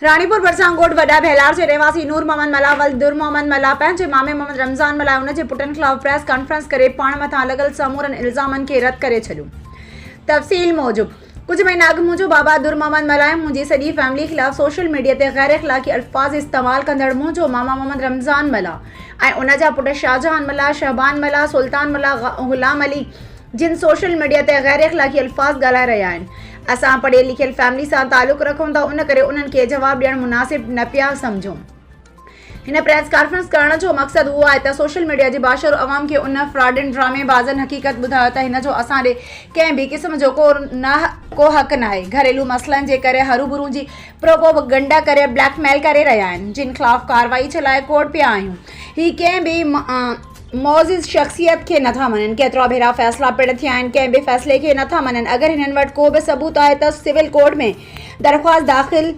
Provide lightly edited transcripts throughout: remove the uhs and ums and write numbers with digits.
रानीपुर बरसांगोट वॾा बहिलार जे रहवासी नूर मोहम्मद मला वलदुर मोहम्मद मला पंहिंजे मामे मोहम्मद रमज़ान मला उन जे पुटनि ख़िलाफ़ प्रेस कॉन्फ्रेंस करे पाण मथां लॻल समूरनि इल्ज़ामनि खे रद्द करे छॾियो। तफ़सील मूजिब कुछ महीना अॻु मुंहिंजो बाबा दुर मोहम्मद मला ऐं मुंहिंजी सॼी फैमिली ख़िलाफ़ सोशल मीडिया ते गैर अख़लाक़ी अल्फाज़ इस्तेमालु कंदड़ मुंहिंजो मामा मोहम्मद रमज़ान मला ऐं उन जा पुट शाहजहान मला, शहबान मला, सुल्तान मला, ग़ुलाम अली जिन सोशल मीडिया ते गैर अख़लाक़ी अल्फाज़ ॻाल्हाए रहिया आहिनि। असां पढ़ियल लिखियल फैमिली सां तालुक़ रखूं था, उन करे उन्हनि खे जवाबु ॾियणु मुनासिब न पिया सम्झूं। हिन प्रेस कॉन्फ्रेंस करण जो मक़सदु उहो आहे त सोशल मीडिया जे बाशर अवाम खे उन फ्रॉडन ड्रामेबाज़नि हक़ीक़त ॿुधायो त हिन जो असां ॾे कंहिं बि क़िस्म जो को हक़ न आहे। घरेलू मसइलनि जे करे हरूभरू जी प्रोपोगंडा करे ब्लैकमेल करे रहिया आहिनि, जिन ख़िलाफ़ कार्रवाई जे लाइ कोर्ट पिया आहियूं। ही कंहिं बि मौज़िज़ शख़्सियत खे नथा मञनि। केतिरा भेरा फ़ैसिला पिण थिया आहिनि, कंहिं बि फ़ैसिले खे नथा मञनि। अगरि हिननि वटि को बि सबूत आहे त सिविल कोर्ट में दरख़्वास्त दाख़िल,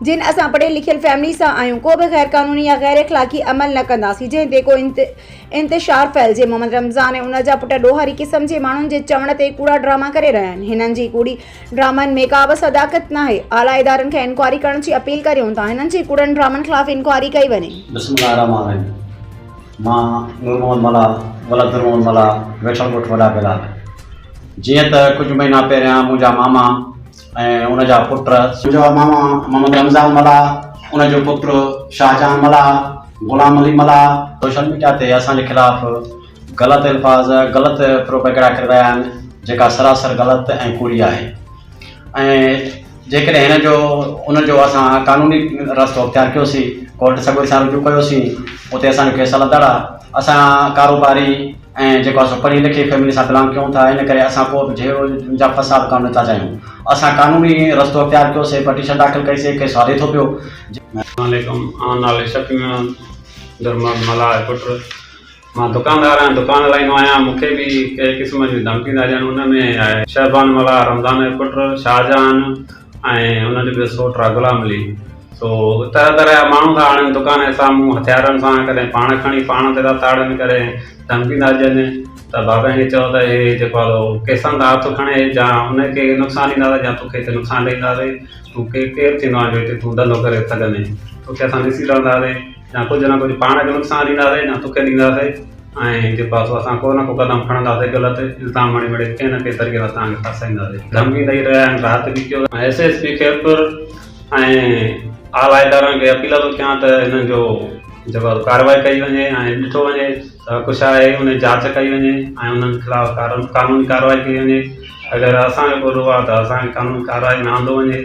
जिन असां पढ़ियल लिखियल फैमिली सां आहियूं, को बि गैर क़ानूनी या गैर अख़लाक़ी अमल न कंदासीं जंहिं ते को इंतिशार फैलिजे। मोहम्मद रमज़ान ऐं उन जा पुट ॾोहारी क़िस्म जे माण्हुनि जे चवण ते कूड़ा ड्रामा करे रहिया आहिनि। हिननि जी कूड़ी ड्रामनि में का बि सदाकत न आहे। आला इदारनि खे इंक्वायरी करण जी अपील करियूं था। हिननि जी कूड़नि ड्रामनि ख़िलाफ़ इंक्वायरी कई वञे। मां नूर मोहम्मद मला वलदुर मोहम्मद मला वेठलकोट वॾा बहिलार। जीअं त कुझु महीना पहिरियां मुंहिंजा मामा ऐं उन जा पुट, मुंहिंजा मामा मोहम्मद रमज़ान मला, उन जो पुटु शाहजहान मला, ग़ुलाम अली मला सोशल मीडिया ते असांजे ख़िलाफ़ ग़लति अल्फाज़, ग़लति प्रोपेगेंडा करे रहिया आहिनि, जेका सरासर ग़लति ऐं कूड़ी आहे। ऐं जेकॾहिं हिन जो उन जो असां क़ानूनी रस्तो अख़्तियार कयोसीं, कोर्ट सॻोड़ी सां रुजू कयोसीं, उते असांजो केस हलंदड़ आहे। असां कारोबारी ऐं जेको असां पढ़ी लिखी फैमिली सां बिलोंग कयूं था, इन करे असां को बि जहिड़ो जा फ़साद करणु नथा चाहियूं। असां क़ानूनी रस्तो अख़्तियार कयोसीं, पटिशन दाख़िल कईसीं, केस हले थो पियो। अस्सलाम नाले शफ़ी दरमद मला पुटु। मां दुकानदार आहियां, दुकान हलाईंदो आहियां। मूंखे बि कंहिं क़िस्म जी धमकी था ॾियनि। उन में आहे शहबान मला, रमज़ान जो पुटु शाहजहान ऐं उन जो ॿियो सोट आहे ग़ुलाम अली। सो तरह तरह जा माण्हू था आणनि दुकान जे साम्हूं हथियारनि सां, कॾहिं पाण खणी पाण ते था ताड़नि, करे धमकी था ॾियनि त बाबा खे चओ त हे जेको आहे केसनि था हथु खणे, या उनखे नुक़सानु ॾींदासीं या तोखे हिते नुक़सानु ॾींदासीं। तूं केरु थींदो आहे जो हिते तूं धंधो करे सघंदे? तोखे असां ॾिसी रहंदासीं, या कुझु न कुझु पाण खे नुक़सानु ॾींदासीं या तोखे ॾींदासीं। ऐं जेको आहे असां को न को क़दम खणंदासीं, ग़लति इल्ज़ाम हणी मिड़े कंहिं न कंहिं तरीक़े सां तव्हांखे फसाईंदासीं। धमकी ॾेई रहिया आहिनि, राति बि कयो। SSP खेरपुर ऐं आला इदारनि खे अपील थो कयां त हिननि जो जेको कार्रवाई कई वञे ऐं ॾिठो वञे त कुझु आहे, उन जांच कई वञे ऐं उन्हनि ख़िलाफ़ क़ानूनी कार्रवाई कई वञे। अगरि असांजो को आहे त असांखे क़ानूनी कार्रवाई में आंदो वञे।